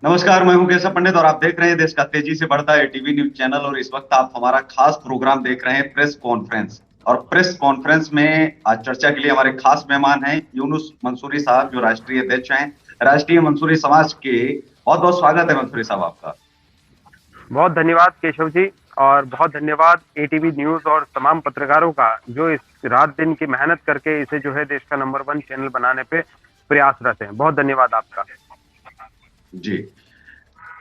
नमस्कार, मैं हूं केशव पंडित और आप देख रहे हैं देश का तेजी से बढ़ता है टीवी न्यूज चैनल। और इस वक्त आप हमारा खास प्रोग्राम देख रहे हैं, प्रेस कॉन्फ्रेंस। और प्रेस कॉन्फ्रेंस में आज चर्चा के लिए हमारे खास मेहमान हैं यूनुस मंसूरी साहब, जो राष्ट्रीय अध्यक्ष हैं राष्ट्रीय मंसूरी समाज के। बहुत बहुत स्वागत है मंसूरी साहब आपका। बहुत धन्यवाद केशव जी। और बहुत धन्यवाद एटीवी न्यूज और तमाम पत्रकारों का जो इस रात दिन की मेहनत करके इसे जो है देश का नंबर 1 चैनल बनाने पे प्रयासरत हैं। बहुत धन्यवाद आपका। जी,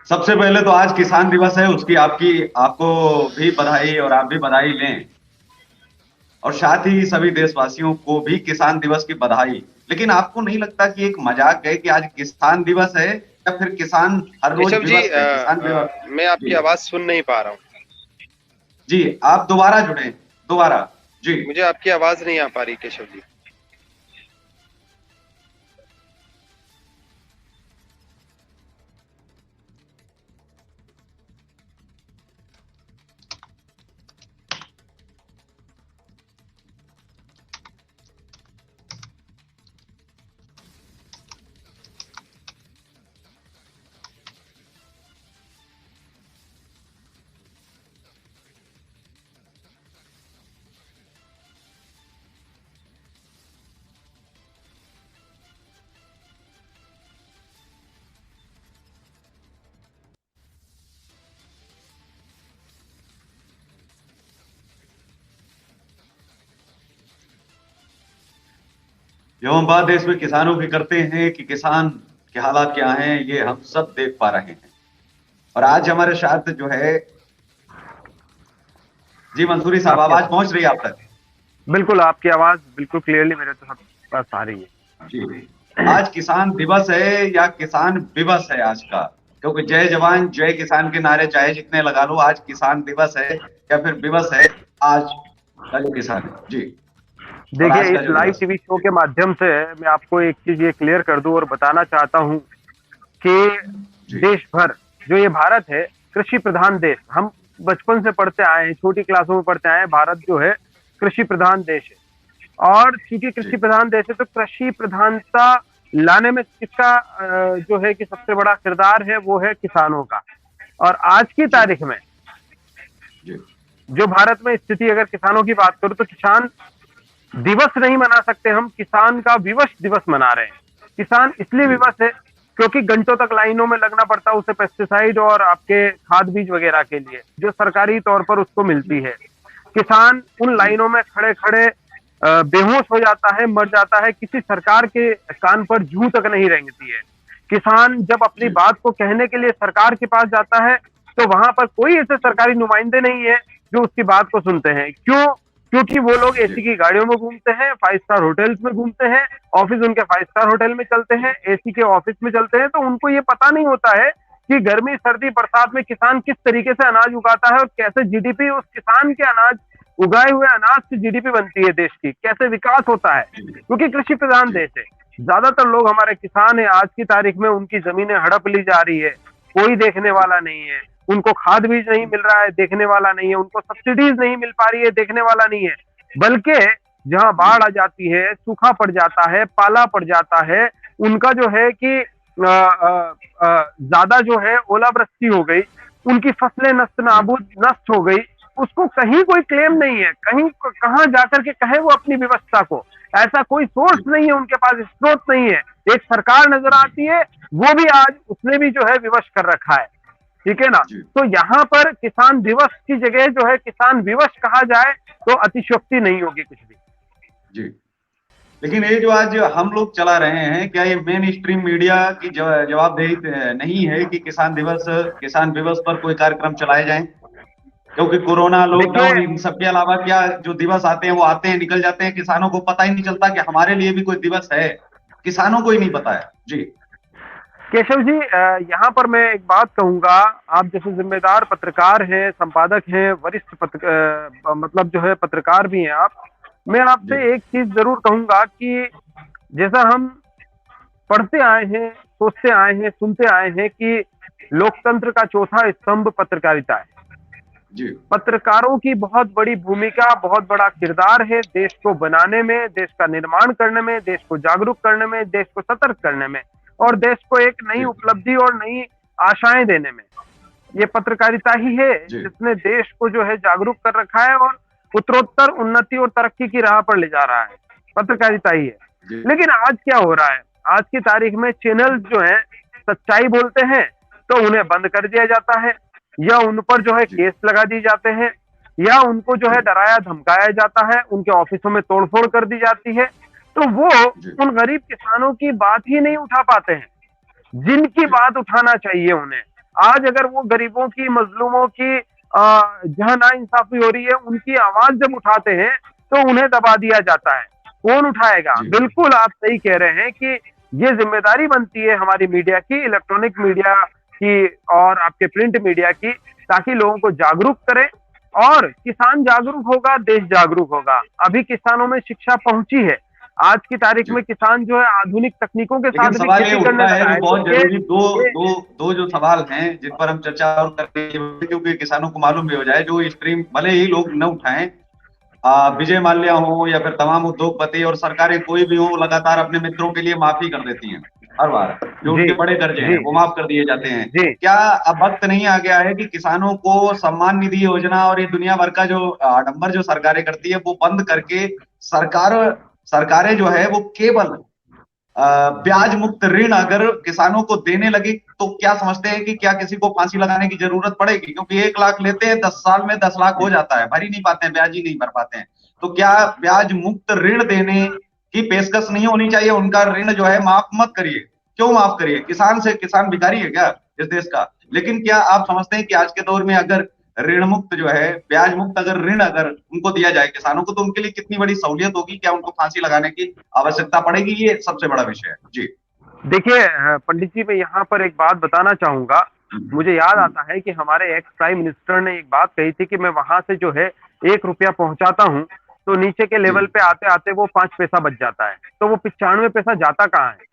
सबसे पहले तो आज किसान दिवस है, उसकी आपकी आपको भी बधाई, और आप भी बधाई लें। और साथ ही सभी देशवासियों को भी किसान दिवस की बधाई। लेकिन आपको नहीं लगता कि एक मजाक है कि आज किसान दिवस है, या फिर किसान हर रोज केशव जी, दिवस है, किसान दिवस? मैं आपकी जी आवाज सुन नहीं पा रहा हूँ। जी, आप दोबारा जुड़े, दोबारा। जी। मुझे आपकी आवाज नहीं आ पा रही केशव जी। जो हम बात देश में किसानों की करते हैं कि किसान के हालात क्या हैं, ये हम सब देख पा रहे हैं। और आज हमारे साथ जो है, जी मंसूरी साहब, आपकी आवाज पहुंच रही है आप तक? बिल्कुल, आपकी आवाज बिल्कुल क्लियरली मेरे तो पास आ रही जी। है। आज किसान दिवस है या किसान विवश है आज का? क्योंकि जय जवान जय किसान के नारे चाहे जितने लगा लो, आज किसान दिवस है या फिर विवश है आज का जो किसान है? जी। और देखिए, आज का इस जो लाइव दिवस टीवी शो के माध्यम से मैं आपको एक चीज ये क्लियर कर दूं और बताना चाहता हूं कि जी देश भर, जो ये भारत है, कृषि प्रधान देश। हम बचपन से पढ़ते आए हैं, छोटी क्लासों में पढ़ते आए हैं, भारत जो है कृषि प्रधान देश है। और चूंकि जी कृषि प्रधान देश है तो कृषि प्रधानता लाने में किसका जो है कि सबसे बड़ा किरदार है, वो है किसानों का। और आज की जी तारीख में जी जो भारत में स्थिति, अगर किसानों की बात करूं तो किसान दिवस नहीं मना सकते, हम किसान का विवश दिवस मना रहे हैं। किसान इसलिए जी विवश है क्योंकि घंटों तक लाइनों में लगना पड़ता है उसे पेस्टिसाइड और आपके खाद बीज वगैरह के लिए, जो सरकारी तौर पर उसको मिलती है। किसान उन जी लाइनों में खड़े खड़े बेहोश हो जाता है, मर जाता है, किसी सरकार के कान पर जूं तक नहीं रेंगती है। किसान जब अपनी जी बात को कहने के लिए सरकार के पास जाता है तो वहां पर कोई ऐसे सरकारी नुमाइंदे नहीं है जो उसकी बात को सुनते हैं। क्यों? क्योंकि वो लोग जी एसी की गाड़ियों में घूमते हैं, 5 स्टार होटल्स में घूमते हैं, ऑफिस उनके 5 स्टार होटल में चलते हैं, एसी के ऑफिस में चलते हैं। तो उनको ये पता नहीं होता है कि गर्मी सर्दी बरसात में किसान किस तरीके से अनाज उगाता है और कैसे जीडीपी उस किसान के अनाज, उगाए हुए अनाज से जीडीपी बनती है देश की, कैसे विकास होता है। जी क्योंकि कृषि प्रधान जी देश है, ज्यादातर लोग हमारे किसान है। आज की तारीख में उनकी जमीनें हड़प ली जा रही है, कोई देखने वाला नहीं है। उनको खाद बीज नहीं मिल रहा है, देखने वाला नहीं है। उनको सब्सिडीज नहीं मिल पा रही है, देखने वाला नहीं है। बल्कि जहां जी बाढ़ आ जाती है, सूखा पड़ जाता है, पाला पड़ जाता है, उनका जो है कि ज्यादा जो है ओलावृष्टि हो गई, उनकी फसलें नष्ट जी नाबूद नष्ट हो गई, उसको कहीं कोई क्लेम नहीं है, कहीं कहां जाकर के कहे वो अपनी व्यवस्था को। ऐसा कोई सोर्स जी नहीं है उनके पास, स्रोत नहीं है। एक सरकार नजर आती है, वो भी आज उसने भी जो है विवश कर रखा है। ठीक है ना? जी तो यहाँ पर किसान दिवस की जगह जो है किसान विवश कहा जाए तो अतिशयोक्ति नहीं होगी कुछ भी। जी। लेकिन ये जो आज हम लोग चला रहे हैं, क्या ये मेन स्ट्रीम मीडिया की जवाबदेही नहीं है कि किसान दिवस पर कोई कार्यक्रम चलाए जाएं? क्योंकि कोरोना, देखिए, लॉकडाउन, इन सब के अलावा क्या जो दिवस आते हैं वो आते हैं निकल जाते हैं, किसानों को पता ही नहीं चलता कि हमारे लिए भी कोई दिवस है। किसानों को ही नहीं पता है। जी केशव जी, यहाँ पर मैं एक बात कहूंगा। आप जैसे जिम्मेदार पत्रकार हैं, संपादक हैं, वरिष्ठ मतलब जो है पत्रकार भी हैं आप। मैं जी आपसे एक चीज जरूर कहूंगा कि जैसा हम पढ़ते आए हैं, सोचते आए हैं, सुनते आए हैं कि लोकतंत्र का चौथा स्तंभ पत्रकारिता है। जी पत्रकारों की बहुत बड़ी भूमिका, बहुत बड़ा किरदार है देश को बनाने में, देश का निर्माण करने में, देश को जागरूक करने में, देश को सतर्क करने में, और देश को एक नई जी उपलब्धि और नई आशाएं देने में। ये पत्रकारिता ही है जिसने देश को जो है जागरूक कर रखा है और उत्तरोत्तर उन्नति और तरक्की की राह पर ले जा रहा है, पत्रकारिता ही है। लेकिन आज क्या हो रहा है, आज की तारीख में चैनल जो है सच्चाई बोलते हैं तो उन्हें बंद कर दिया जाता है, या उन पर जो है केस लगा दिए जाते हैं, या उनको जो है डराया धमकाया जाता है, उनके ऑफिसों में तोड़फोड़ कर दी जाती है। तो वो उन गरीब किसानों की बात ही नहीं उठा पाते हैं जिनकी बात उठाना चाहिए उन्हें। आज अगर वो गरीबों की, मजलूमों की जहां नाइंसाफी हो रही है, उनकी आवाज जब उठाते हैं तो उन्हें दबा दिया जाता है। कौन उठाएगा? बिल्कुल आप सही कह रहे हैं कि ये जिम्मेदारी बनती है हमारी मीडिया की, इलेक्ट्रॉनिक मीडिया की और आपके प्रिंट मीडिया की, ताकि लोगों को जागरूक करें। और किसान जागरूक होगा, देश जागरूक होगा। अभी किसानों में शिक्षा पहुंची है, आज की तारीख में किसान जो है आधुनिक तकनीकों के साथ सवाल ये उठता है जो बहुत जरूरी, दो जो सवाल हैं जिन पर हम चर्चा और करते हैं, क्योंकि किसानों को मालूम भी हो जाए, जो स्ट्रीम भले ही लोग न उठाएं, विजय माल्या हो या फिर तमाम उद्योगपति और सरकारें कोई भी हो, लगातार अपने मित्रों के लिए माफी कर देती हैं। हर बार जो उनके बड़े कर्जे हैं वो माफ कर दिए जाते हैं। क्या अब वक्त नहीं आ गया है कि किसानों को सम्मान निधि योजना और ये दुनिया भर का जो आडंबर जो सरकारें करती है वो बंद करके सरकारें जो है वो केवल ब्याज मुक्त ऋण अगर किसानों को देने लगी, तो क्या समझते हैं कि क्या किसी को फांसी लगाने की जरूरत पड़ेगी? क्योंकि 1 लाख लेते हैं, 10 साल में 10 लाख हो जाता है, भर ही नहीं पाते हैं, ब्याज ही नहीं भर पाते हैं। तो क्या ब्याज मुक्त ऋण देने की पेशकश नहीं होनी चाहिए? उनका ऋण जो है माफ मत करिए। क्यों माफ करिए? किसान भिखारी है क्या इस देश का? लेकिन क्या आप समझते हैं कि आज के दौर में अगर ऋण मुक्त जो है, ब्याज मुक्त अगर ऋण अगर उनको दिया जाए किसानों को, तो उनके लिए कितनी बड़ी सहूलियत होगी? क्या उनको फांसी लगाने की आवश्यकता पड़ेगी? ये सबसे बड़ा विषय है जी। देखिए पंडित जी, मैं यहाँ पर एक बात बताना चाहूंगा। मुझे याद आता है कि हमारे एक्स प्राइम मिनिस्टर ने एक बात कही थी कि मैं वहां से जो है 1 रुपया पहुंचाता हूं तो नीचे के लेवल पे आते आते वो 5 पैसा बच जाता है, तो वो 95 पैसा जाता कहाँ है?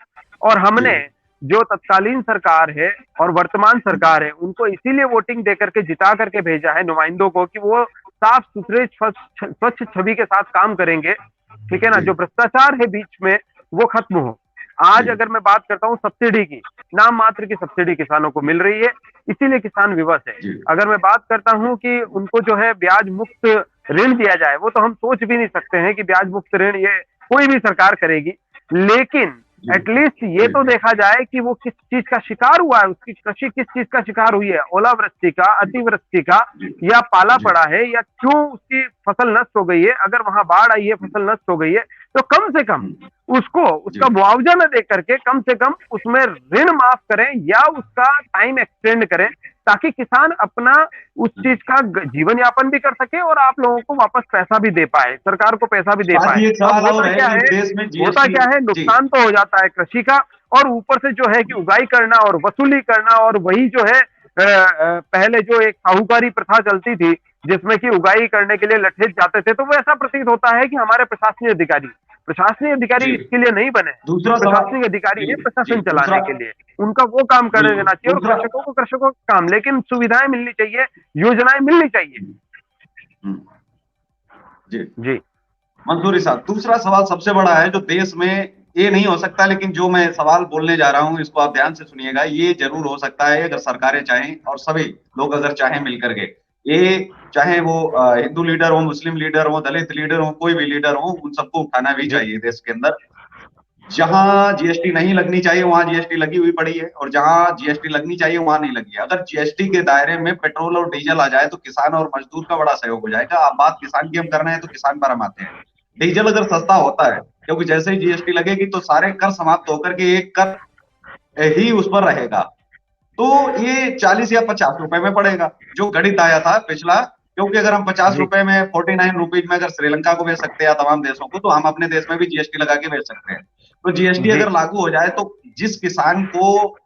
और हमने जो तत्कालीन सरकार है और वर्तमान सरकार है, उनको इसीलिए वोटिंग देकर के जिता करके भेजा है नुमाइंदों को कि वो साफ सुथरे स्वच्छ छवि के साथ काम करेंगे, ठीक है ना, जो भ्रष्टाचार है बीच में वो खत्म हो। आज अगर मैं बात करता हूँ सब्सिडी की, नाम मात्र की सब्सिडी किसानों को मिल रही है, इसीलिए किसान विवश है। अगर मैं बात करता हूँ कि उनको जो है ब्याज मुक्त ऋण दिया जाए, वो तो हम सोच भी नहीं सकते हैं कि ब्याज मुक्त ऋण ये कोई भी सरकार करेगी, लेकिन एटलीस्ट ये तो देखा जाए कि वो किस चीज का शिकार हुआ है, उसकी कृषि किस चीज का शिकार हुई है, ओलावृष्टि का, अतिवृष्टि का, या पाला पड़ा है, या क्यों उसकी फसल नष्ट हो गई है। अगर वहां बाढ़ आई है, फसल नष्ट हो गई है, तो कम से कम उसको उसका मुआवजा न दे करके कम से कम उसमें ऋण माफ करें या उसका टाइम एक्सटेंड करें, ताकि किसान अपना उस चीज का जीवन यापन भी कर सके और आप लोगों को वापस पैसा भी दे पाए, सरकार को पैसा भी दे पाए। होता क्या है, नुकसान तो हो जाता है कृषि का, और ऊपर से जो है कि उगाई करना और वसूली करना, और वही जो है पहले जो एक साहूकारी प्रथा चलती थी जिसमें कि उगाई करने के लिए लठेज जाते थे, तो वो ऐसा प्रतीत होता है कि हमारे प्रशासनिक अधिकारी इसके लिए नहीं बने। प्रशासनिक अधिकारी है प्रशासन चलाने के लिए, उनका वो काम करने देना चाहिए, और कृषकों का काम, लेकिन सुविधाएं मिलनी चाहिए, योजनाएं मिलनी चाहिए। जी मंसूरी साहब, दूसरा सवाल सबसे बड़ा है जो देश में, ये नहीं हो सकता, लेकिन जो मैं सवाल बोलने जा रहा हूं इसको आप ध्यान से सुनिएगा। ये जरूर हो सकता है अगर सरकारें चाहें और सभी लोग अगर चाहें मिलकर के, ये चाहे वो हिंदू लीडर हो, मुस्लिम लीडर हो, दलित लीडर हो, कोई भी लीडर हो, उन सबको उठाना भी चाहिए देश के अंदर। जहां जीएसटी नहीं लगनी चाहिए वहां जीएसटी लगी हुई पड़ी है, और जहां जीएसटी लगनी चाहिए वहां नहीं लगी है। अगर जीएसटी के दायरे में पेट्रोल और डीजल आ जाए तो किसान और मजदूर का बड़ा सहयोग हो जाएगा। आप बात किसान की हम करना है तो किसान पर हम आते हैं। डीजल अगर सस्ता होता है, क्योंकि जैसे ही जीएसटी लगेगी तो सारे कर समाप्त होकर के एक कर ही उस पर रहेगा, तो ये 40 या 50 रुपए में पड़ेगा, जो गणित आया था पिछला। क्योंकि अगर हम 50 रुपए में, 49 रुपीज में अगर श्रीलंका को बेच सकते हैं या तमाम देशों को, तो हम अपने देश में भी जीएसटी लगा के बेच सकते हैं। तो जीएसटी अगर लागू हो जाए तो जिस किसान को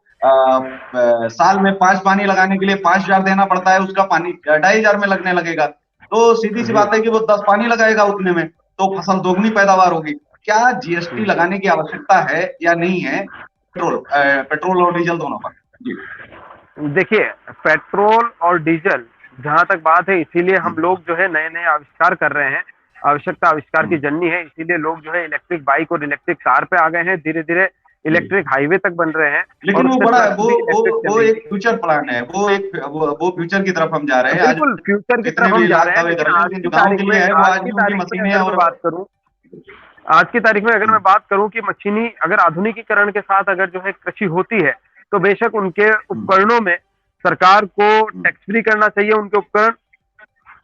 साल में 5 पानी लगाने के लिए 5,000 देना पड़ता है, उसका पानी 2,500 में लगने लगेगा। तो सीधी सी बात है कि वो 10 पानी लगाएगा उतने में, तो फसल दोगुनी पैदावार होगी। क्या जीएसटी लगाने की आवश्यकता है या नहीं है पेट्रोल और डीजल दोनों पर? जी देखिए, पेट्रोल और डीजल जहां तक बात है, इसीलिए हम लोग जो है नए नए आविष्कार कर रहे हैं, आवश्यकता आविष्कार की जननी है, इसीलिए लोग जो है इलेक्ट्रिक बाइक और इलेक्ट्रिक कार पे आ गए हैं। धीरे धीरे इलेक्ट्रिक हाईवे तक बन रहे हैं, और लेकिन वो उससे बड़ा ट्रक भी इलेक्ट्रिक वो चलेंगे। एक फ्यूचर प्लान है, वो फ्यूचर की तरफ हम जा रहे हैं। आज बिल्कुल फ्यूचर की कितने तरफ भी हम जा लाख रहे हैं, दावे लेकिन कर लें, लेकिन जो गाँव के लिए है वो आज भी उनकी मशीनें हैं। अगर मैं और बात करूं, आज की तारीख में अगर मैं बात करूं कि मशीनी अगर आधुनिकीकरण के साथ अगर जो है कृषि होती है, तो बेशक उनके उपकरणों में सरकार को टैक्स फ्री करना चाहिए। उनके उपकरण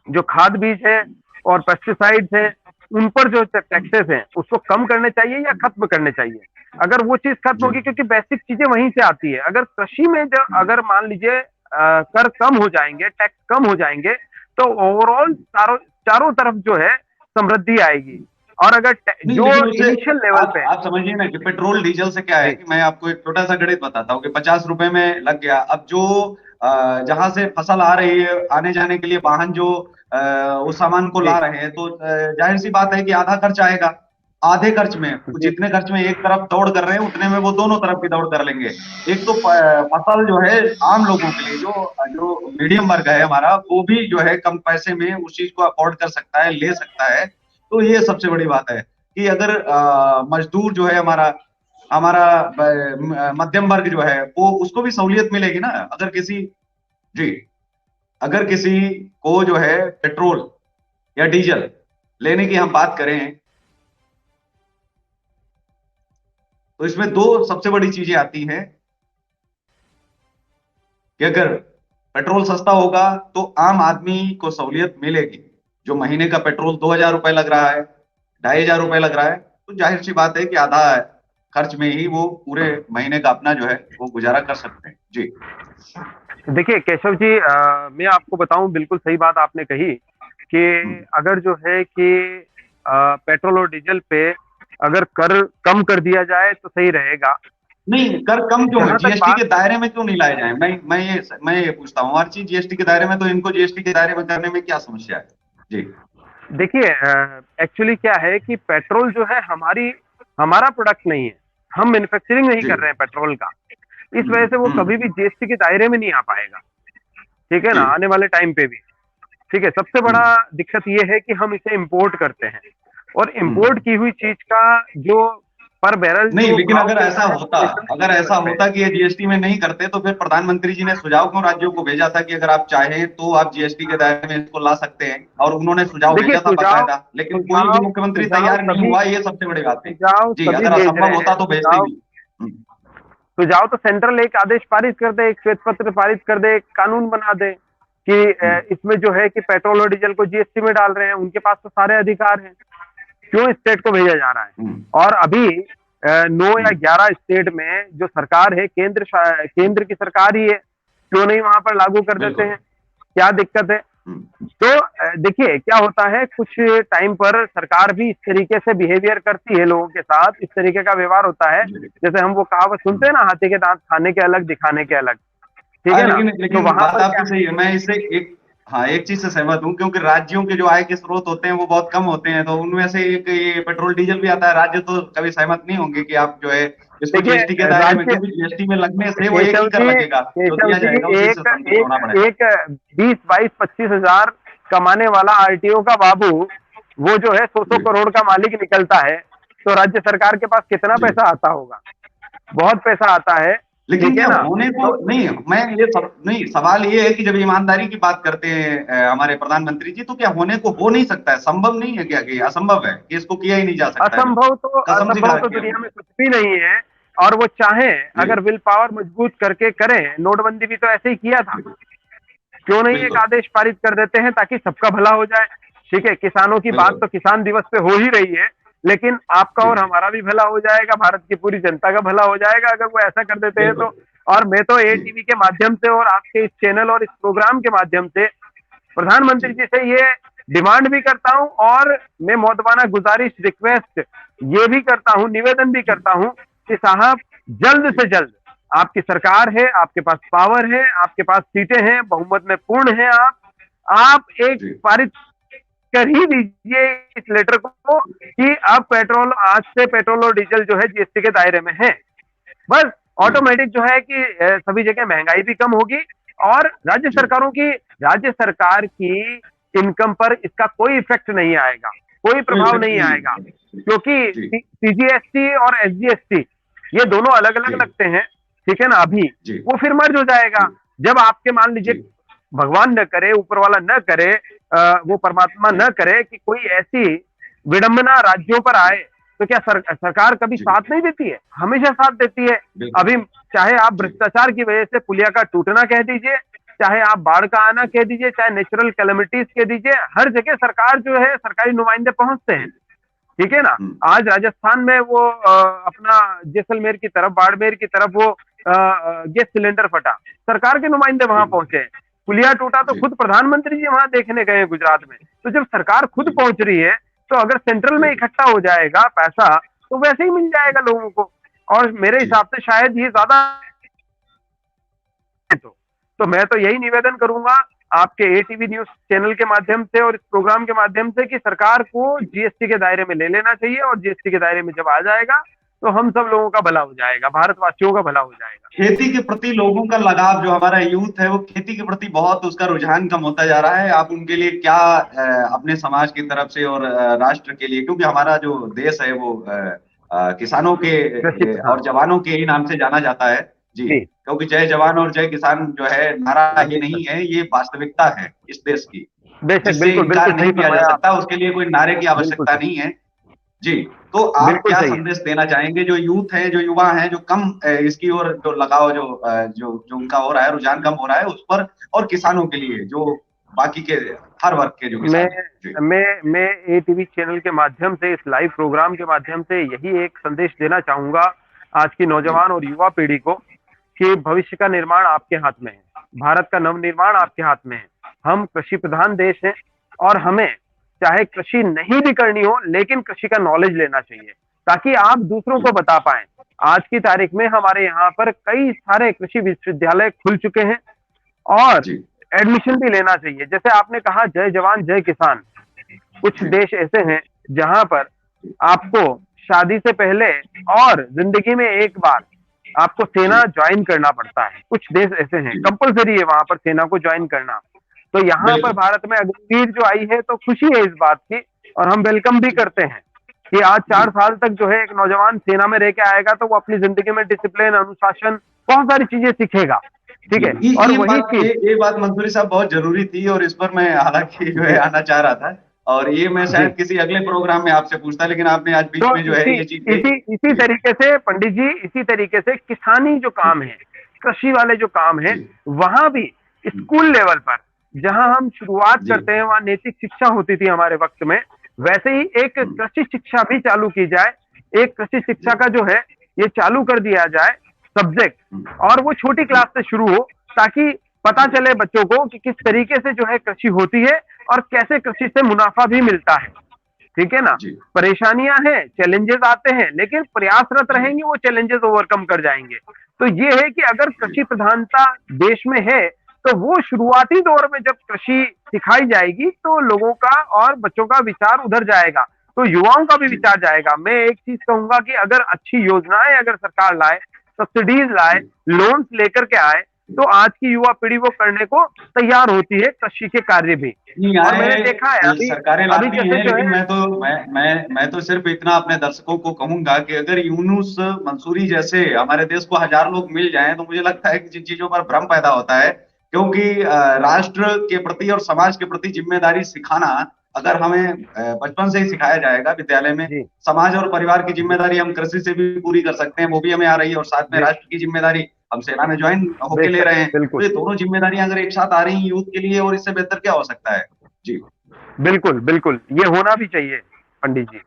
जो खाद बीज है और पेस्टिसाइड्स हैं, उन पर जो टैक्सेस हैं उसको कम करने चाहिए या खत्म करने चाहिए। अगर वो चीज खत्म जी होगी, क्योंकि बेसिक चीजें वहीं से आती है। अगर कृषि में जो अगर मान लीजिए कर कम हो जाएंगे, टैक्स कम हो जाएंगे, तो ओवरऑल चारों चारों तरफ जो है समृद्धि आएगी। और अगर नहीं, जो लेकिन उससे इनिशियल लेवल पे आप समझिए ना कि पेट्रोल डीजल से क्या है जी कि मैं आपको एक छोटा सा गणित बताता हूँ कि 50 रुपए में लग गया। अब जो जहां से फसल आ रही है, आने जाने के लिए वाहन जो उस सामान को ला जी रहे हैं, तो जाहिर सी बात है कि आधा खर्च आएगा। आधे खर्च में, जी जितने खर्च में एक तरफ दौड़ कर रहे हैं, उतने में वो दोनों तरफ की दौड़ कर लेंगे। एक तो फसल जो है आम लोगों के लिए, जो जो मीडियम वर्ग है हमारा, वो भी जो है कम पैसे में उस चीज को अफोर्ड कर सकता है, ले सकता है। तो ये सबसे बड़ी बात है कि अगर मजदूर जो है हमारा हमारा मध्यम वर्ग जो है, वो उसको भी सहूलियत मिलेगी ना। अगर किसी जी अगर किसी को जो है पेट्रोल या डीजल लेने की हम बात करें, तो इसमें दो सबसे बड़ी चीजें आती हैं कि अगर पेट्रोल सस्ता होगा तो आम आदमी को सहूलियत मिलेगी। जो महीने का पेट्रोल 2,000 रुपए लग रहा है, 2,500 रुपए लग रहा है, तो जाहिर सी बात है कि आधा खर्च में ही वो पूरे महीने का अपना जो है वो गुजारा कर सकते हैं। जी देखिए केशव जी, मैं आपको बताऊं, बिल्कुल सही बात आपने कही कि अगर जो है कि पेट्रोल और डीजल पे अगर कर कम कर दिया जाए तो सही रहेगा। नहीं, कर कम क्यों है? जहां तक जीएसटी बात, के दायरे में क्यों नहीं लाए जाए? मैं ये पूछता हूँ, हर चीज जीएसटी के दायरे में, तो इनको जीएसटी के दायरे में करने में क्या समस्या है? जी देखिए एक्चुअली क्या है कि पेट्रोल जो है हमारा प्रोडक्ट नहीं है, हम मैन्युफैक्चरिंग नहीं जी कर रहे हैं पेट्रोल का। इस वजह से वो कभी भी जीएसटी के दायरे में नहीं आ पाएगा, ठीक है ना, जी आने वाले टाइम पे भी। ठीक है, सबसे बड़ा दिक्कत ये है कि हम इसे इंपोर्ट करते हैं, और इंपोर्ट की हुई चीज का जो पर बैरल नहीं, जो लेकिन भाव अगर चल ऐसा रहा है होता, वो एकदम अगर सही ऐसा लेवल पे है। होता कि ये जीएसटी में नहीं करते, तो फिर प्रधानमंत्री जी ने सुझाव क्यों राज्यों को भेजा था कि अगर आप चाहें तो आप जीएसटी के दायरे में इसको ला सकते हैं? और उन्होंने सुझाव देखिए भेजा था सुझाव बाकायदा, लेकिन कोई भी सुझाव मुख्यमंत्री सुझाव तैयार नहीं सभी हुआ। ये सबसे बड़ी बात है। सुझाव जी, सभी अगर भेज असंभव रहे होता हैं। तो भेजते सुझाव भी। हम्म, सुझाव तो सेंट्रल एक आदेश पारित कर दे, एक श्वेत पत्र पारित कर दे, एक कानून बना दे कि हम्म, इसमें जो है कि पेट्रोल और डीजल को जीएसटी में डाल रहे हैं, उनके पास तो सारे अधिकार हैं, क्यों स्टेट को भेजा जा रहा है? हम्म, और अभी 9 या हम्म, 11 स्टेट में जो सरकार है, केंद्र की सरकार ही है, क्यों नहीं वहां पर लागू कर देते बिल्कुल। हैं? क्या दिक्कत है? हम्म, तो देखिए क्या होता है, कुछ टाइम पर सरकार भी इस तरीके से बिहेवियर करती है, लोगों के साथ इस तरीके का व्यवहार होता है। जी, जैसे हम वो कहावत सुनते हैं ना, हाथी के दांत खाने के अलग दिखाने के अलग, ठीक हाँ, है ना। लेकिन तो लेकिन वहां बात पर क्या आपकी है, सही है। मैं इससे एक हाँ, एक चीज से सहमत हूँ, क्योंकि राज्यों के जो आय के स्रोत होते हैं वो बहुत कम होते हैं, तो उनमें से एक ये पेट्रोल डीजल भी आता है। राज्य तो कभी सहमत नहीं होंगे कि आप जो है इसको देखिए जीएसटी के दायरे में, राज्य, क्योंकि जीएसटी में लगने से वो एक केशव ही कर जी, लगेगा जो केशव दिया जी, जाएगा, उसी से एक संतुष्ट होना एक पड़ेगा। एक 20-22-25 हजार कमाने वाला आरटीओ का बाबू, वो जो है 100 जी करोड़ का मालिक निकलता है, तो राज्य सरकार के पास कितना जी, पैसा आता होगा? बहुत पैसा आता है, लेकिन ठीक है क्या ना। होने को तो नहीं, मैं ये सब नहीं, सवाल ये है कि जब ईमानदारी की बात करते हैं हमारे प्रधानमंत्री जी, तो क्या होने को हो नहीं सकता है? संभव नहीं है क्या कि असंभव है कि इसको किया ही नहीं जा सकता है? कसम सी खा असंभव तो रखी है दुनिया हमने। में कुछ भी नहीं है। और वो चाहें, जी अगर विल पावर मजबूत करके करें, नोटबंदी भी तो ऐसे ही किया था, जी, क्यों नहीं एक बिल्कुल। आदेश पारित कर देते हैं ताकि सबका भला हो जाए। ठीक है, किसानों की बात बिल्कुल। तो किसान दिवस पे हो ही रही है, लेकिन आपका जी और हमारा भी भला हो जाएगा, भारत की पूरी जनता का भला हो जाएगा अगर वो ऐसा कर देते हैं बिल्कुल। तो। और मैं तो जी एटीवी के माध्यम से और आपके इस चैनल और इस प्रोग्राम के माध्यम से जी प्रधानमंत्री जी से ये डिमांड भी करता हूं, और मैं मौतबाना गुजारिश, रिक्वेस्ट ये भी करता हूं, निवेदन भी जी करता हूं कि साहब जल्द जी से जल्द, आपकी सरकार है, आपके पास पावर है, आपके पास सीटें हैं, बहुमत में पूर्ण है, आप एक जी पारित कर ही दीजिए इस लेटर को कि अब पेट्रोल, आज से पेट्रोल और डीजल जो है जीएसटी के दायरे में है। बस जी ऑटोमेटिक जो है कि सभी जगह महंगाई भी कम होगी, और जी राज्य सरकार की इनकम पर इसका कोई इफेक्ट नहीं आएगा, कोई कोई प्रभाव इफेक्ट नहीं नहीं आएगा, है। क्योंकि जी सीजीएसटी और एसजीएसटी ये दोनों अलग अलग जी लगते हैं, ठीक है ना, अभी जी वो फिर मर्ज हो जाएगा। जब आपके मान लीजिए, जी भगवान न करे, ऊपर वाला न करे, वो परमात्मा जी न करे कि कोई ऐसी विडंबना राज्यों पर आए, तो क्या सरकार कभी जी साथ नहीं देती है? हमेशा साथ देती है। बिल्कुल अभी चाहे आप जी भ्रष्टाचार की वजह से पुलिया का टूटना कह दीजिए, चाहे आप बाढ़ का आना कह दीजिए, चाहे नेचुरल कैलेमिटीज कह दीजिए, हर जगह सरकार जो है, सरकारी नुमाइंदे पहुंचते हैं, ठीक है ना। हम्म, आज राजस्थान में वो अपना जैसलमेर की तरफ, बाड़मेर की तरफ वो गैस सिलेंडर फटा, सरकार के नुमाइंदे वहां जी पहुंचे हैं। पुलिया टूटा तो जी खुद प्रधानमंत्री जी वहां देखने गए गुजरात में। तो जब सरकार खुद जी पहुंच रही है, तो अगर सेंट्रल में जी इकट्ठा हो जाएगा पैसा, तो वैसे ही मिल जाएगा लोगों को। और मेरे जी हिसाब से शायद ये ज्यादा तो मैं तो यही निवेदन करूंगा आपके एटीवी न्यूज चैनल के माध्यम से और इस प्रोग्राम के माध्यम से कि सरकार को जीएसटी के दायरे में ले लेना चाहिए, और जीएसटी के दायरे में जब आ जाएगा तो हम सब लोगों का भला हो जाएगा, भारतवासियों का भला हो जाएगा। खेती के प्रति लोगों का लगाव, जो हमारा यूथ है वो खेती के प्रति बहुत उसका रुझान कम होता जा रहा है। आप उनके लिए क्या अपने समाज की तरफ से और राष्ट्र के लिए, क्योंकि हमारा जो देश है वो किसानों के कृषि और प्रधान। जवानों के ही नाम से जाना जाता है जी। जी क्योंकि जय जवान और जय किसान जो है नारा ये नहीं है, ये वास्तविकता है इस देश की, बेशक, जिससे बिल्कुल बिल्कुल इनकार सही नहीं किया जा फरमाया सकता। आपने। उसके लिए कोई नारे की बिल्कुल आवश्यकता सही, नहीं है जी। तो आप बिल्कुल क्या सही है। संदेश देना चाहेंगे जो यूथ है, जो युवा है, जो कम इसकी ओर जो लगाव, जो उनका हो रहा है, रुझान कम हो रहा है उस पर, और किसानों के लिए जो बाकी के हर वर्ग के जो मैं किसान है जी। मैं एटीवी चैनल के माध्यम से, इस लाइव प्रोग्राम के माध्यम से यही एक संदेश देना चाहूंगा आज की जी नौजवान और युवा पीढ़ी को, कि भविष्य का निर्माण आपके हाथ में है, भारत का नवनिर्माण आपके हाथ में है। हम कृषि प्रधान देश हैं, और हमें चाहे कृषि नहीं भी करनी हो, लेकिन कृषि का नॉलेज लेना चाहिए, ताकि आप दूसरों जी को बता पाए। आज की तारीख में हमारे यहाँ पर कई सारे कृषि विश्वविद्यालय खुल चुके हैं, और जी एडमिशन भी लेना चाहिए। जैसे आपने कहा जय जवान जय किसान, कुछ जी देश ऐसे हैं जहां पर आपको शादी से पहले और जिंदगी में एक बार आपको सेना जी ज्वाइन करना पड़ता है। कुछ देश ऐसे हैं, जी कंपलसरी है वहां पर सेना को ज्वाइन करना। तो यहाँ पर बिल्कुल भारत में अग्निवीर जो आई है, तो खुशी है इस बात की, और हम वेलकम भी जी करते हैं कि आज जी 4 साल तक जो है एक नौजवान सेना में रह के आएगा, तो वो अपनी जिंदगी में डिसिप्लिन, अनुशासन, बहुत सारी चीजें सीखेगा, ठीक जी है। और वही चीज ये बात मंसूरी साहब बहुत जरूरी थी, और इस पर मैं हालांकि जो है जी आना चाह रहा था, और ये मैं जी। शायद किसी अगले प्रोग्राम में आपसे पूछता, लेकिन आपने आज तो बीच में जो है इसी ये चीज कही। इसी इसी जी तरीके से पंडित जी, इसी तरीके से किसानी जो जी काम है, कृषि वाले जो काम है, जी वहां भी स्कूल लेवल पर जहां हम शुरुआत जी करते हैं, वहां नैतिक शिक्षा होती थी हमारे वक्त में, वैसे ही एक कृषि शिक्षा भी चालू की जाए। एक कृषि शिक्षा जी का जो है ये चालू कर दिया जाए सब्जेक्ट, और वो छोटी जी क्लास से शुरू हो, ताकि पता चले बच्चों को कि किस तरीके से जो है कृषि होती है, और कैसे कृषि से मुनाफा भी मिलता है, ठीक है ना। जी परेशानियां हैं, चैलेंजेस आते हैं, लेकिन प्रयासरत जी रहेंगे वो चैलेंजेस ओवरकम कर जाएंगे। तो ये है कि अगर जी कृषि प्रधानता देश में है, तो वो शुरुआती दौर में जब कृषि सिखाई जाएगी, तो लोगों का और बच्चों का विचार उधर जाएगा, तो युवाओं का भी जी विचार जाएगा। मैं एक चीज कहूंगा कि अगर अच्छी योजनाएं अगर सरकार लाए, सब्सिडीज लाए, जी लोन्स लेकर के आए, तो आज की युवा पीढ़ी वो करने को तैयार होती है, कृषि के कार्य भी। नहीं और मैंने आए, देखा है अभी, सरकारें अभी लाती जैसे हैं, जो लेकिन है, मैं तो सिर्फ इतना अपने दर्शकों को कहूंगा कि अगर यूनुस मंसूरी जैसे हमारे देश को 1000 लोग मिल जाएं, तो मुझे लगता है कि जिन चीजों पर भ्रम पैदा होता है, क्योंकि राष्ट्र के प्रति और समाज के प्रति जिम्मेदारी सिखाना अगर हमें बचपन से ही सिखाया जाएगा विद्यालय में, जी समाज और परिवार की जिम्मेदारी हम कृषि से भी पूरी कर सकते हैं, वो भी हमें आ रही है, और साथ में जी, राष्ट्र की जिम्मेदारी हम सेना में ज्वाइन होके ले बेशक, रहे हैं। तो बिल्कुल ये दोनों जिम्मेदारियां अगर एक साथ आ रही हैं यूथ के लिए, और इससे बेहतर क्या हो सकता है जी। बिल्कुल बिल्कुल, ये होना भी चाहिए पंडित जी।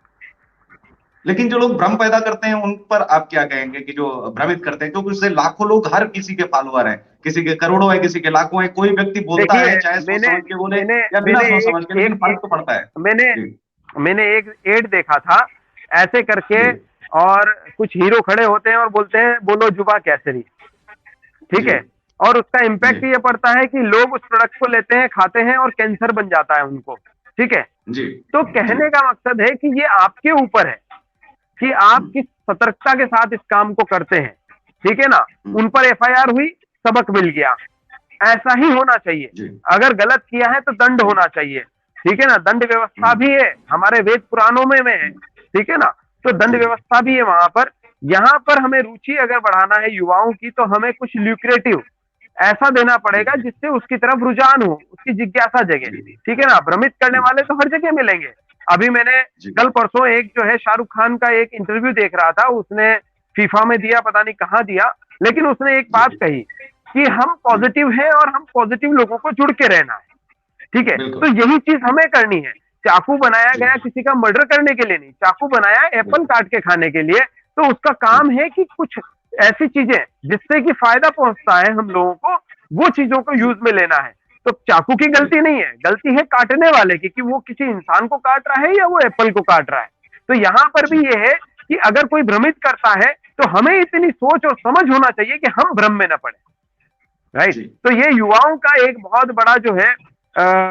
लेकिन जो लोग भ्रम पैदा करते हैं उन पर आप क्या कहेंगे, कि जो भ्रमित करते हैं, क्योंकि उससे लाखों लोग, हर किसी के फॉलोअर हैं, किसी के करोड़ों है, किसी के लाखों है, कोई व्यक्ति बोलता देखिए, है चाहे सोच मैंने समझ के बोले मैंने या बिना मैंने सोच एक समझ के, लेकिन एक, फर्क एक तो पड़ता है मैंने जी। मैंने एक एड देखा था ऐसे करके, जी और कुछ हीरो खड़े होते हैं और बोलते हैं बोलो जुबा कैसरी, ठीक जी है। और उसका जी इम्पैक्ट ये पड़ता है कि लोग उस प्रोडक्ट को लेते हैं, खाते हैं, और कैंसर बन जाता है उनको, ठीक है। जी तो जी कहने का मकसद है कि ये आपके ऊपर है कि आप हम्म, किस सतर्कता के साथ इस काम को करते हैं, ठीक है ना। हम्म, उन पर एफआईआर हुई, सबक मिल गया, ऐसा ही होना चाहिए। जी अगर गलत किया है तो दंड जी होना चाहिए, ठीक है ना। दंड व्यवस्था हम्म, भी है हमारे वेद पुराणों में है, ठीक है ना। तो दंड जी व्यवस्था भी है वहां पर, यहाँ पर हमें रुचि अगर बढ़ाना है युवाओं की, तो हमें कुछ ल्यूक्रेटिव ऐसा देना पड़ेगा जिससे उसकी तरफ रुझान हो, उसकी जिज्ञासा जगे। जी ठीक है ना? भ्रमित करने जी वाले तो हर जगह मिलेंगे। अभी मैंने जी कल परसों एक जो है शाहरुख खान का एक इंटरव्यू देख रहा था, उसने फीफा में दिया, पता नहीं कहाँ दिया, लेकिन उसने एक जी बात कही कि हम जी पॉजिटिव हैं और हम पॉजिटिव लोगों को जुड़ के रहना है। ठीक है, तो बिल्कुल। यही चीज हमें करनी है। चाकू बनाया जी गया किसी का मर्डर करने के लिए नहीं, चाकू बनाया एप्पल बिल्कुल। काट के खाने के लिए। तो उसका जी काम है कि कुछ ऐसी चीजें जिससे कि फायदा पहुंचता है हम लोगों को, वो चीजों को जी यूज में लेना है। तो चाकू की जी गलती नहीं है, गलती है काटने वाले की, कि वो किसी इंसान को काट रहा है या वो एप्पल को काट रहा है। तो यहां पर भी जी ये है कि अगर कोई भ्रमित करता है तो हमें इतनी सोच और समझ होना चाहिए कि हम भ्रम में न पड़े। राइट? जी तो ये युवाओं का एक बहुत बड़ा जो है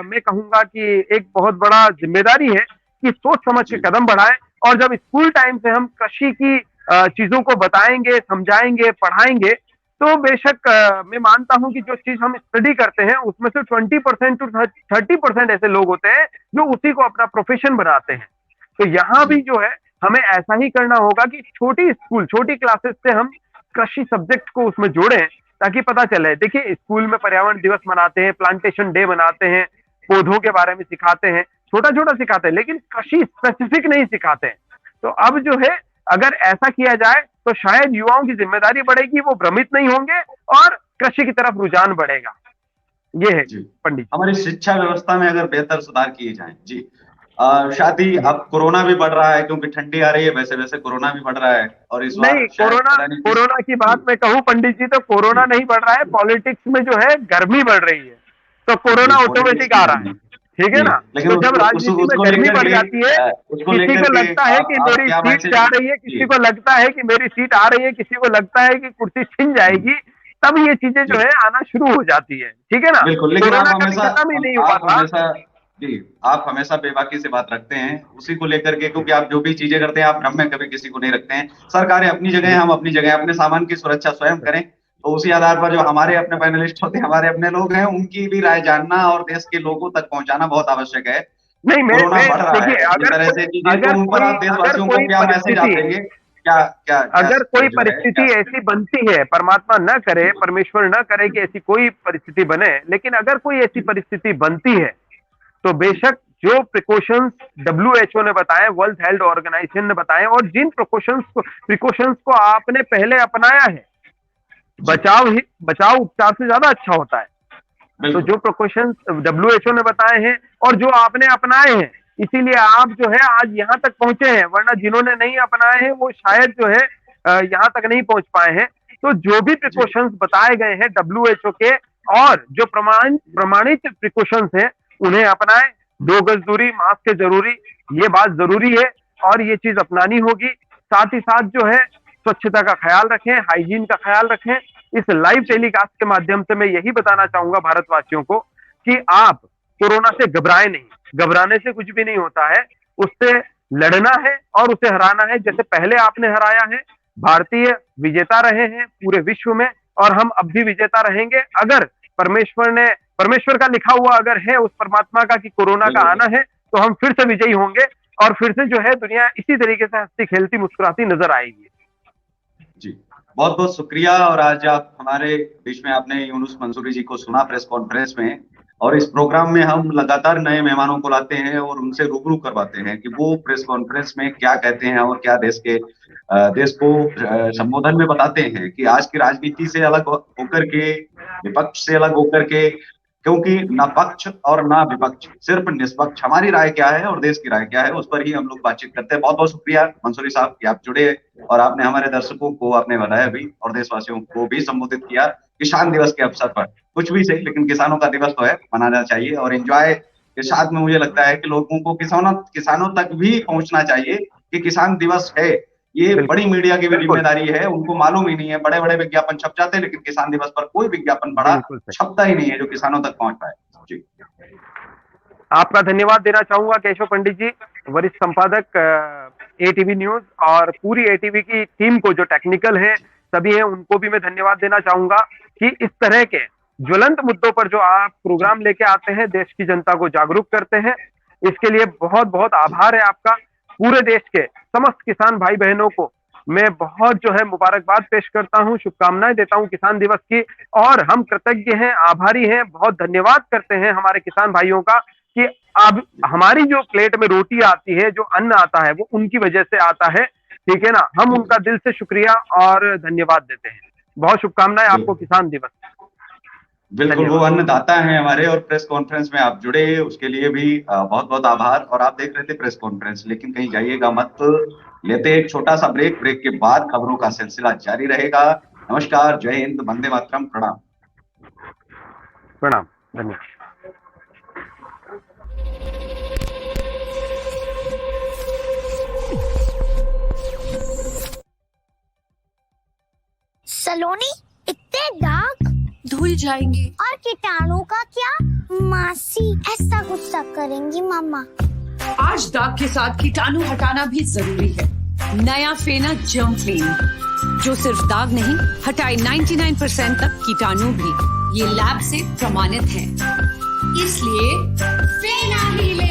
मैं कहूंगा कि एक बहुत बड़ा जिम्मेदारी है कि सोच समझ के जी कदम बढ़ाएं। और जब स्कूल टाइम से हम कृषि की चीजों को बताएंगे, समझाएंगे, पढ़ाएंगे, तो बेशक मैं मानता हूं कि जो चीज हम स्टडी करते हैं उसमें से 20% टू 30% ऐसे लोग होते हैं जो उसी को अपना प्रोफेशन बनाते हैं। तो यहाँ जी भी जो है हमें ऐसा ही करना होगा कि छोटी स्कूल, छोटी क्लासेस से हम कृषि सब्जेक्ट को उसमें जोड़ें, ताकि पता चले। देखिए, स्कूल में पर्यावरण दिवस मनाते हैं, प्लांटेशन डे मनाते हैं, पौधों के बारे में सिखाते हैं, छोटा छोटा सिखाते हैं, लेकिन कृषि स्पेसिफिक नहीं सिखाते हैं। तो अब जो है अगर ऐसा किया जाए तो शायद युवाओं की जिम्मेदारी बढ़ेगी, वो भ्रमित नहीं होंगे और कृषि की तरफ रुझान बढ़ेगा। ये है जी पंडित हमारी शिक्षा व्यवस्था में अगर बेहतर सुधार किए जाएं। जी शायद ही जी। अब कोरोना भी बढ़ रहा है, क्योंकि ठंडी आ रही है, वैसे वैसे कोरोना भी बढ़ रहा है, और इस बार नहीं, शायद कोरोना पता नहीं किस। कोरोना की जी बात मैं कहूं पंडित जी, तो कोरोना जी नहीं बढ़ रहा है, पॉलिटिक्स में जो है गर्मी बढ़ रही है, तो जी कोरोना पॉलिटिक्स ऑटोमेटिक की आ रहा है। गर्मी। ठीक है जी ना? लेकिन तो जब उसको राजनीति में उसको गर्मी लेकर बढ़ के जाती है, उसको किसी लेकर को के लगता है कि आप मेरी क्या सीट मैसेज। जा रही है, जी किसी को लगता है कि मेरी सीट आ रही है, किसी को लगता है कि कुर्सी छिन जी जाएगी, तब ये चीजें जो जी है आना शुरू हो जाती है। ठीक है ना? बिल्कुल। लेकिन कोरोना कभी खत्म ही नहीं हुआ आप था। हमेशा जी आप हमेशा बेबाकी से बात रखते हैं उसी को लेकर के, क्योंकि आप जो भी चीजें करते हैं आप भ्रम में कभी किसी को नहीं रखते हैं। सरकारें अपनी जगह है, हम अपनी जगह है, अपने सामान की सुरक्षा स्वयं करें। तो उसी आधार पर जो हमारे अपने पैनलिस्ट होते हैं, हमारे अपने लोग हैं, उनकी भी राय जानना और देश के लोगों तक पहुंचाना बहुत आवश्यक है। नहीं, कोरोना मैं बढ़ रहा है देखिए, इस तरह से चीजें, तो उन पर आप अगर देशवासियों को कोई क्या मैसेज आप परिस्थिति, देंगे? क्या क्या क्या अगर कोई जो है परिस्थिति क्या ऐसी बनती है, परमात्मा न करे, परमेश्वर न करे कि ऐसी कोई परिस्थिति बने, लेकिन अगर कोई ऐसी जी परिस्थिति बनती है, तो जी बेशक जो प्रिकॉशंस डब्ल्यूएचओ ने बताए, वर्ल्ड हेल्थ ऑर्गेनाइजेशन ने बताए, और जिन प्रिकॉशंस को आपने पहले अपनाया है, जी बचाव उपचार से ज्यादा अच्छा होता है। तो बिल्कुल। जो प्रिकॉशंस डब्ल्यूएचओ ने बताए हैं और जो आपने अपनाए हैं, इसीलिए आप जो है आज यहां तक पहुंचे हैं, वरना जिन्होंने नहीं अपनाए हैं वो शायद जो है यहां तक नहीं पहुंच पाए हैं। तो जो भी जी प्रिकॉशंस बताए गए हैं डब्ल्यूएचओ के, और जो प्रमाणित प्रिकॉशंस हैं, उन्हें अपनाएं। 2 गज दूरी, मास्क जरूरी, ये बात जरूरी है और ये चीज अपनानी होगी। साथ ही साथ जो है स्वच्छता का ख्याल रखें, हाइजीन का ख्याल रखें। इस लाइव जी टेलीकास्ट के माध्यम से मैं यही बताना चाहूंगा भारतवासियों को कि आप कोरोना से घबराए नहीं। घबराने से कुछ भी नहीं होता है, उससे लड़ना है और उसे हराना है, जैसे पहले आपने हराया है। भारतीय विजेता रहे हैं पूरे विश्व में, और हम अब भी विजेता रहेंगे। अगर परमेश्वर का लिखा हुआ अगर है, उस परमात्मा का, कि कोरोना का बिल्कुल। आना है, तो हम फिर से विजयी होंगे और फिर से जो है दुनिया इसी तरीके से हंसती खेलती मुस्कुराती नजर आएगी। जी बहुत बहुत शुक्रिया। और आज आप हमारे बीच में आपने यूनुस मंसूरी जी को सुना प्रेस कॉन्फ्रेंस में, और इस प्रोग्राम में हम लगातार नए मेहमानों को लाते हैं और उनसे रूबरू करवाते हैं कि वो प्रेस कॉन्फ्रेंस में क्या कहते हैं और क्या देश को संबोधन में बताते हैं, कि आज की राजनीति से अलग होकर के, विपक्ष से अलग होकर के, क्योंकि ना पक्ष और ना विपक्ष, सिर्फ निष्पक्ष हमारी राय क्या है और देश की राय क्या है, उस पर ही हम लोग बातचीत करते हैं। बहुत बहुत शुक्रिया मंसूरी साहब कि आप जुड़े और आपने हमारे दर्शकों को आपने बताया भी और देशवासियों को भी संबोधित किया। किसान दिवस के अवसर पर कुछ भी सही, लेकिन किसानों का दिवस तो है, मनाना चाहिए। और एंजॉय के साथ में मुझे लगता है कि लोगों को किसानों तक भी पहुंचना चाहिए कि किसान दिवस है। ये बिल्कुल, बड़ी मीडिया की भी बिल्कुल, जिम्मेदारी है, उनको मालूम ही नहीं है। बड़े बड़े विज्ञापन छप जाते हैं, लेकिन किसान दिवस पर कोई विज्ञापन बड़ा बिल्कुल सही। छपता ही नहीं है जो किसानों तक पहुंच पाए। जी आपका धन्यवाद देना चाहूंगा केशव पंडित जी, वरिष्ठ संपादक एटीवी न्यूज, और पूरी एटीवी की टीम को, जो टेक्निकल है सभी हैं, उनको भी मैं धन्यवाद देना चाहूंगा कि इस तरह के ज्वलंत मुद्दों पर जो आप प्रोग्राम लेके आते हैं, देश की जनता को जागरूक करते हैं। इसके लिए बहुत बहुत आभार है आपका। पूरे देश के समस्त किसान भाई बहनों को मैं बहुत जो है मुबारकबाद पेश करता हूं, शुभकामनाएं देता हूं किसान दिवस की। और हम कृतज्ञ हैं, आभारी हैं, बहुत धन्यवाद करते हैं हमारे किसान भाइयों का कि अब हमारी जो प्लेट में रोटी आती है, जो अन्न आता है, वो उनकी वजह से आता है। ठीक है ना, हम उनका दिल से शुक्रिया और धन्यवाद देते हैं। बहुत शुभकामनाएं आपको किसान दिवस। बिल्कुल, वो अन्नदाता हैं हमारे, और प्रेस कॉन्फ्रेंस में आप जुड़े उसके लिए भी बहुत बहुत आभार। और आप देख रहे थे प्रेस कॉन्फ्रेंस, लेकिन कहीं जाइएगा मत, लेते एक छोटा सा ब्रेक। ब्रेक के बाद खबरों का सिलसिला जारी रहेगा। नमस्कार, जय हिंद, वंदे मातरम, प्रणाम। प्रणाम, धन्यवाद। सलोनी, इतने दाग धुल जाएंगे। और कीटाणु का क्या? मासी ऐसा गुस्सा करेंगी मम्मा। आज दाग के साथ कीटाणु हटाना भी जरूरी है। नया फेना जर्म क्लीन, जो सिर्फ दाग नहीं हटाए 99% तक कीटाणु भी। ये लैब से प्रमाणित है, इसलिए फेना ही ले।